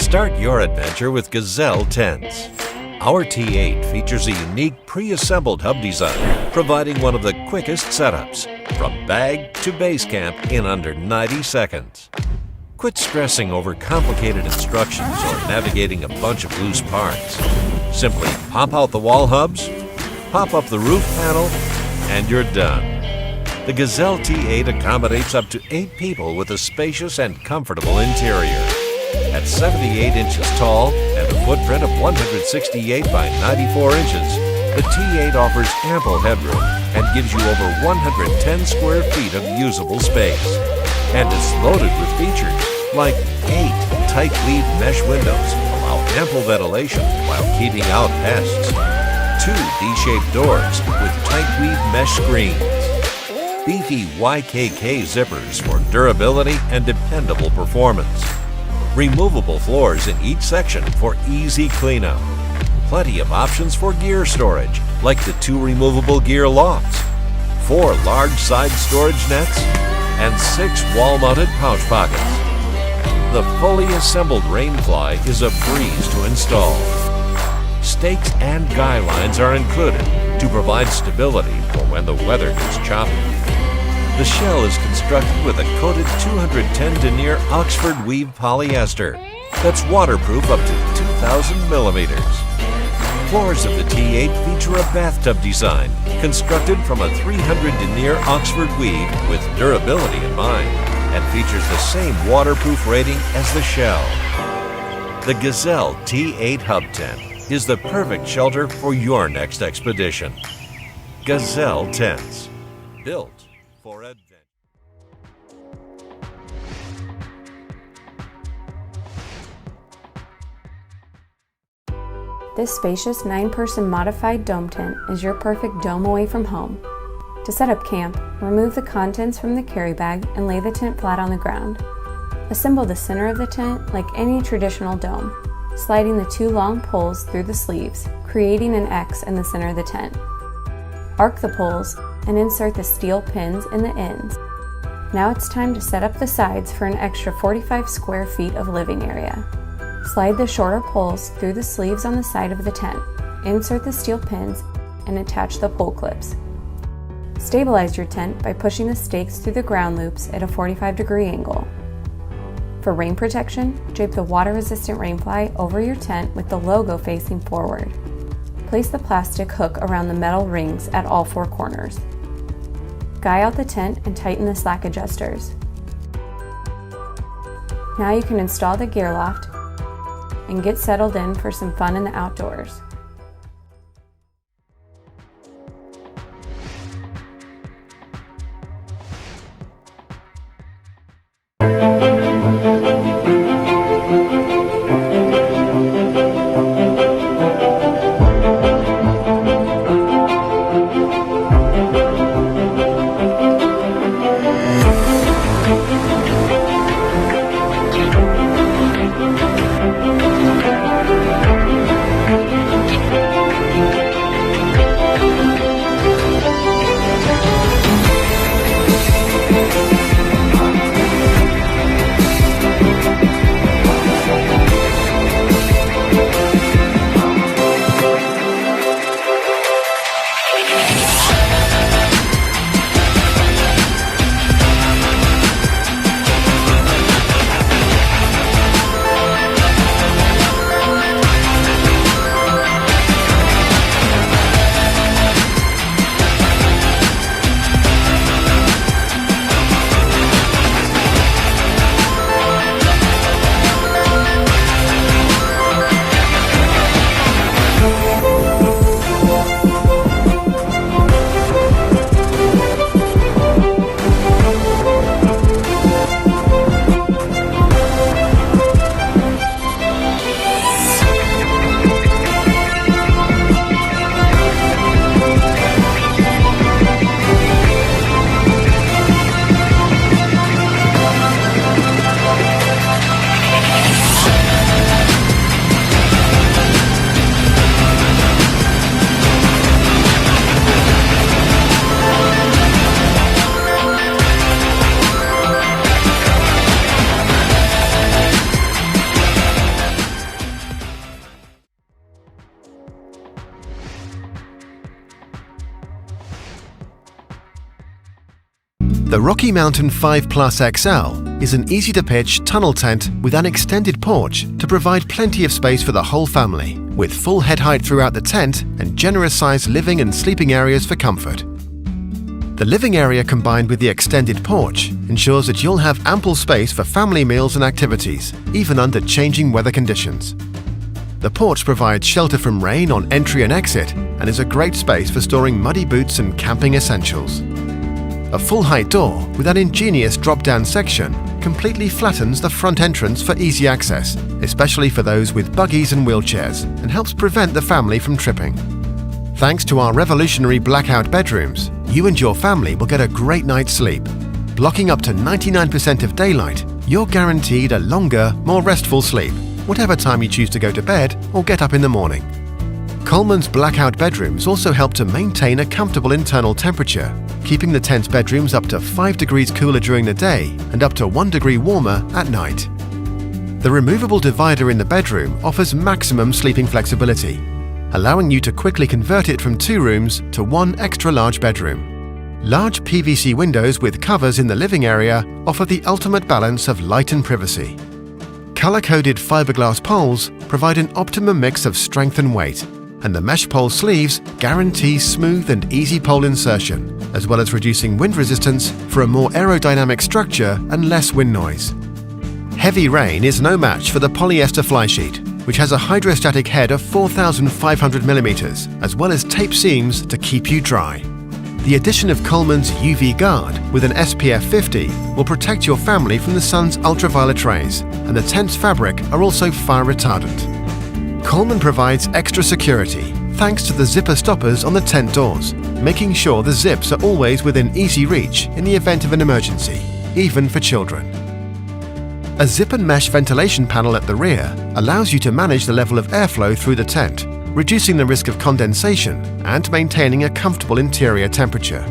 Start your adventure with Gazelle Tents. Our T8 features a unique pre-assembled hub design, providing one of the quickest setups, from bag to base camp in under 90 seconds. Quit stressing over complicated instructions or navigating a bunch of loose parts. Simply pop out the wall hubs, pop up the roof panel, and you're done. The Gazelle T8 accommodates up to 8 people with a spacious and comfortable interior. At 78 inches tall and a footprint of 168 by 94 inches, the T8 offers ample headroom and gives you over 110 square feet of usable space. And it's loaded with features like 8 tight weave mesh windows allow ample ventilation while keeping out pests, 2 D-shaped doors with tight weave mesh screens, beefy YKK zippers for durability and dependable performance, removable floors in each section for easy cleanup, plenty of options for gear storage like the 2 removable gear lofts, 4 large side storage nets, and 6 wall-mounted pouch pockets. The fully assembled Rainfly is a breeze to install. Stakes and guy lines are included to provide stability for when the weather gets choppy. The shell is constructed with a coated 210 denier Oxford weave polyester that's waterproof up to 2,000 millimeters. Floors of the T8 feature a bathtub design constructed from a 300 denier Oxford weave with durability in mind and features the same waterproof rating as the shell. The Gazelle T8 Hub Tent is the perfect shelter for your next expedition. Gazelle Tents, built for adventure. This spacious 9-person modified dome tent is your perfect dome away from home. To set up camp, remove the contents from the carry bag and lay the tent flat on the ground. Assemble the center of the tent like any traditional dome, sliding the 2 long poles through the sleeves, creating an X in the center of the tent. Arc the poles and insert the steel pins in the ends. Now it's time to set up the sides for an extra 45 square feet of living area. Slide the shorter poles through the sleeves on the side of the tent, insert the steel pins, and attach the pole clips. Stabilize your tent by pushing the stakes through the ground loops at a 45-degree angle. For rain protection, drape the water-resistant Rainfly over your tent with the logo facing forward. Place the plastic hook around the metal rings at all 4 corners. Guy out the tent and tighten the slack adjusters. Now you can install the gear loft and get settled in for some fun in the outdoors. The Rocky Mountain 5 Plus XL is an easy-to-pitch tunnel tent with an extended porch to provide plenty of space for the whole family, with full head height throughout the tent and generous-sized living and sleeping areas for comfort. The living area combined with the extended porch ensures that you'll have ample space for family meals and activities, even under changing weather conditions. The porch provides shelter from rain on entry and exit and is a great space for storing muddy boots and camping essentials. A full-height door with an ingenious drop-down section completely flattens the front entrance for easy access, especially for those with buggies and wheelchairs, and helps prevent the family from tripping. Thanks to our revolutionary blackout bedrooms, you and your family will get a great night's sleep. Blocking up to 99% of daylight, you're guaranteed a longer, more restful sleep, whatever time you choose to go to bed or get up in the morning. Coleman's blackout bedrooms also help to maintain a comfortable internal temperature, keeping the tent's bedrooms up to 5 degrees cooler during the day and up to 1 degree warmer at night. The removable divider in the bedroom offers maximum sleeping flexibility, allowing you to quickly convert it from 2 rooms to 1 extra large bedroom. Large PVC windows with covers in the living area offer the ultimate balance of light and privacy. Color-coded fiberglass poles provide an optimum mix of strength and weight, and the mesh pole sleeves guarantee smooth and easy pole insertion, as well as reducing wind resistance for a more aerodynamic structure and less wind noise. Heavy rain is no match for the polyester flysheet, which has a hydrostatic head of 4,500 millimeters, as well as tape seams to keep you dry. The addition of Coleman's UV Guard with an SPF 50 will protect your family from the sun's ultraviolet rays, and the tent's fabric are also fire retardant. Coleman provides extra security thanks to the zipper stoppers on the tent doors, making sure the zips are always within easy reach in the event of an emergency, even for children. A zip and mesh ventilation panel at the rear allows you to manage the level of airflow through the tent, reducing the risk of condensation and maintaining a comfortable interior temperature.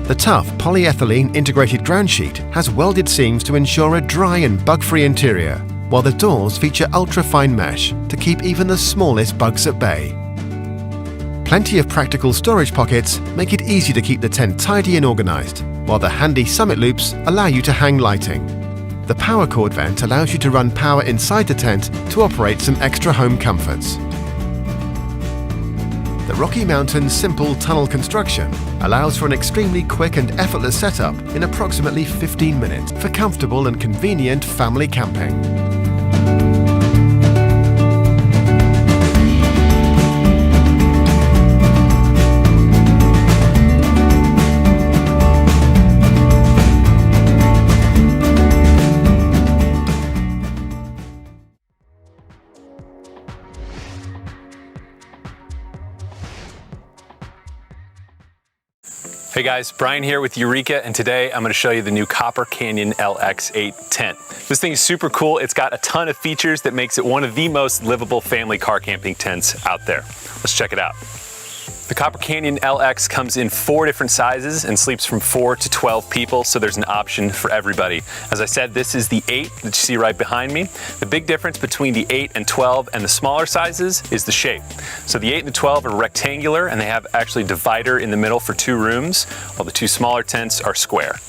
The tough polyethylene integrated ground sheet has welded seams to ensure a dry and bug-free interior, while the doors feature ultra-fine mesh to keep even the smallest bugs at bay. Plenty of practical storage pockets make it easy to keep the tent tidy and organized, while the handy summit loops allow you to hang lighting. The power cord vent allows you to run power inside the tent to operate some extra home comforts. The Rocky Mountain simple tunnel construction allows for an extremely quick and effortless setup in approximately 15 minutes for comfortable and convenient family camping. Hey guys, Brian here with Eureka, and today I'm going to show you the new Copper Canyon LX8 tent. This thing is super cool. It's got a ton of features that makes it one of the most livable family car camping tents out there. Let's check it out. The Copper Canyon LX comes in 4 different sizes and sleeps from 4 to 12 people, so there's an option for everybody. As I said, this is the 8 that you see right behind me. The big difference between the 8 and 12 and the smaller sizes is the shape. So the 8 and the 12 are rectangular, and they have actually a divider in the middle for 2 rooms, while the 2 smaller tents are square.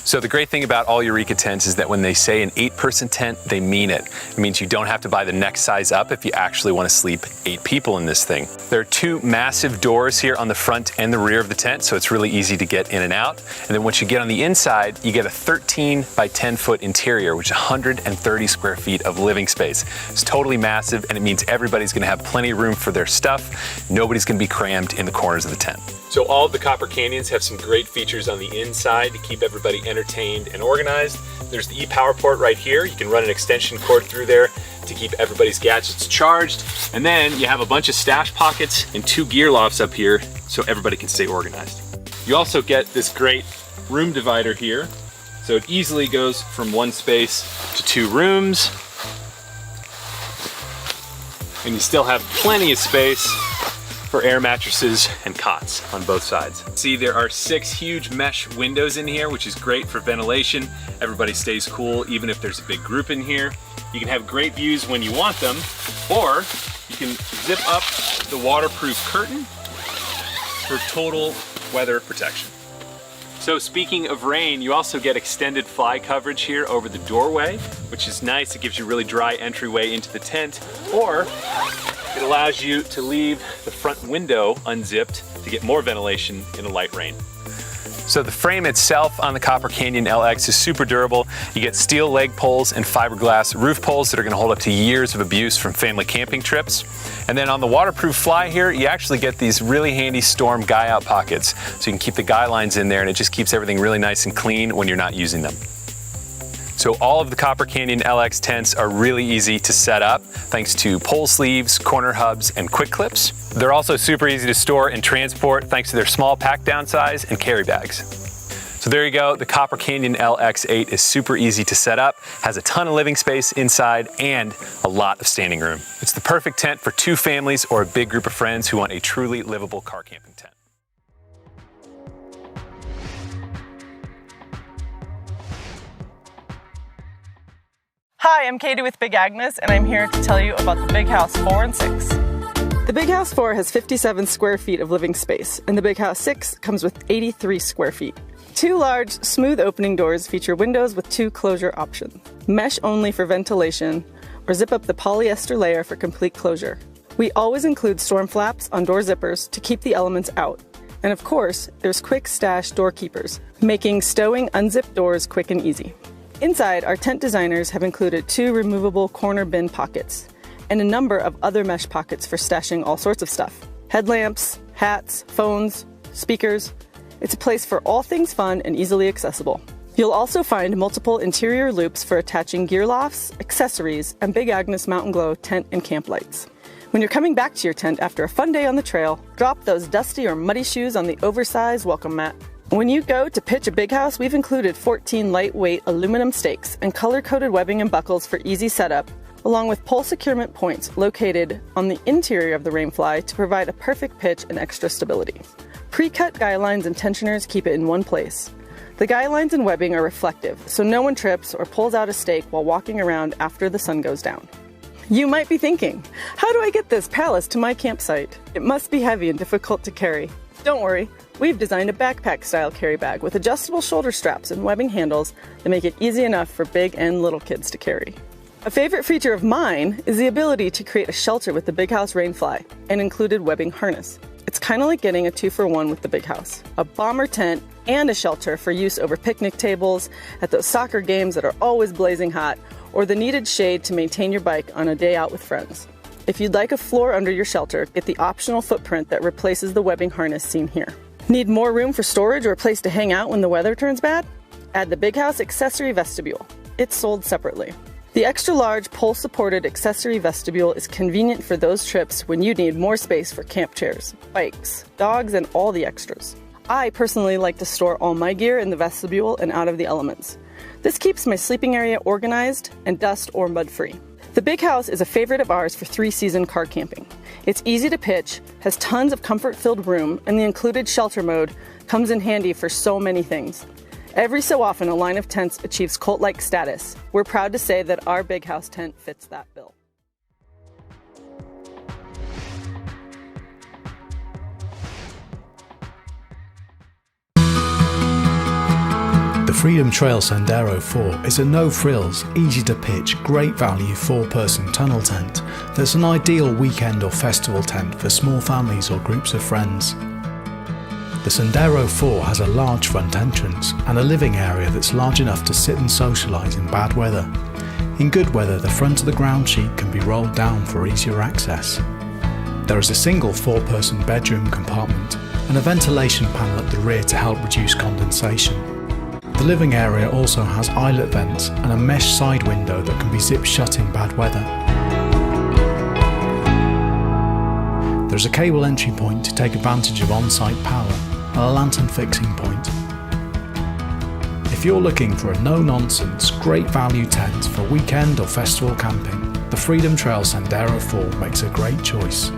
So the great thing about all Eureka tents is that when they say an 8-person tent, they mean it. It means you don't have to buy the next size up if you actually want to sleep 8 people in this thing. There are 2 massive doors here on the front and the rear of the tent, so it's really easy to get in and out. And then once you get on the inside, you get a 13 by 10 foot interior, which is 130 square feet of living space. It's totally massive, and it means everybody's going to have plenty of room for their stuff. Nobody's going to be crammed in the corners of the tent. So all of the Copper Canyons have some great features on the inside to keep everybody entertained and organized. There's the e-power port right here. You can run an extension cord through there to keep everybody's gadgets charged. And then you have a bunch of stash pockets and 2 gear lofts up here so everybody can stay organized. You also get this great room divider here. So it easily goes from 1 space to 2 rooms. And you still have plenty of space for air mattresses and cots on both sides. See, there are 6 huge mesh windows in here, which is great for ventilation. Everybody stays cool even if there's a big group in here. You can have great views when you want them, or you can zip up the waterproof curtain for total weather protection. So speaking of rain, you also get extended fly coverage here over the doorway, which is nice. It gives you really dry entryway into the tent, or it allows you to leave the front window unzipped to get more ventilation in a light rain. So the frame itself on the Copper Canyon LX is super durable. You get steel leg poles and fiberglass roof poles that are gonna hold up to years of abuse from family camping trips. And then on the waterproof fly here, you actually get these really handy storm guy out pockets. So you can keep the guy lines in there and it just keeps everything really nice and clean when you're not using them. So all of the Copper Canyon LX tents are really easy to set up thanks to pole sleeves, corner hubs, and quick clips. They're also super easy to store and transport thanks to their small pack down size and carry bags. So there you go, the Copper Canyon LX8 is super easy to set up, has a ton of living space inside, and a lot of standing room. It's the perfect tent for 2 families or a big group of friends who want a truly livable car camping tent. Hi, I'm Katie with Big Agnes, and I'm here to tell you about the Big House 4 and 6. The Big House 4 has 57 square feet of living space, and the Big House 6 comes with 83 square feet. 2 large, smooth opening doors feature windows with 2 closure options. Mesh only for ventilation, or zip up the polyester layer for complete closure. We always include storm flaps on door zippers to keep the elements out. And of course, there's quick stash door keepers, making stowing unzipped doors quick and easy. Inside, our tent designers have included 2 removable corner bin pockets and a number of other mesh pockets for stashing all sorts of stuff. Headlamps, hats, phones, speakers. It's a place for all things fun and easily accessible. You'll also find multiple interior loops for attaching gear lofts, accessories, and Big Agnes Mountain Glow tent and camp lights. When you're coming back to your tent after a fun day on the trail, drop those dusty or muddy shoes on the oversized welcome mat. When you go to pitch a Big House, we've included 14 lightweight aluminum stakes and color-coded webbing and buckles for easy setup, along with pole securement points located on the interior of the Rainfly to provide a perfect pitch and extra stability. Pre-cut guy lines and tensioners keep it in one place. The guy lines and webbing are reflective, so no one trips or pulls out a stake while walking around after the sun goes down. You might be thinking, how do I get this palace to my campsite? It must be heavy and difficult to carry. Don't worry, we've designed a backpack-style carry bag with adjustable shoulder straps and webbing handles that make it easy enough for big and little kids to carry. A favorite feature of mine is the ability to create a shelter with the Big House Rainfly and included webbing harness. It's kind of like getting a 2-for-1 with the Big House. A bomber tent and a shelter for use over picnic tables, at those soccer games that are always blazing hot, or the needed shade to maintain your bike on a day out with friends. If you'd like a floor under your shelter, get the optional footprint that replaces the webbing harness seen here. Need more room for storage or a place to hang out when the weather turns bad? Add the Big House Accessory Vestibule. It's sold separately. The extra-large pole-supported accessory vestibule is convenient for those trips when you need more space for camp chairs, bikes, dogs, and all the extras. I personally like to store all my gear in the vestibule and out of the elements. This keeps my sleeping area organized and dust or mud-free. The Big House is a favorite of ours for 3-season car camping. It's easy to pitch, has tons of comfort-filled room, and the included shelter mode comes in handy for so many things. Every so often, a line of tents achieves cult-like status. We're proud to say that our Big House tent fits that bill. The Freedom Trail Sendero 4 is a no-frills, easy-to-pitch, great value 4-person tunnel tent that's an ideal weekend or festival tent for small families or groups of friends. The Sendero 4 has a large front entrance and a living area that's large enough to sit and socialise in bad weather. In good weather, the front of the ground sheet can be rolled down for easier access. There is a single 4-person bedroom compartment and a ventilation panel at the rear to help reduce condensation. The living area also has eyelet vents and a mesh side window that can be zipped shut in bad weather. There's a cable entry point to take advantage of on-site power and a lantern fixing point. If you're looking for a no-nonsense, great value tent for weekend or festival camping, the Freedom Trail Sendero 4 makes a great choice.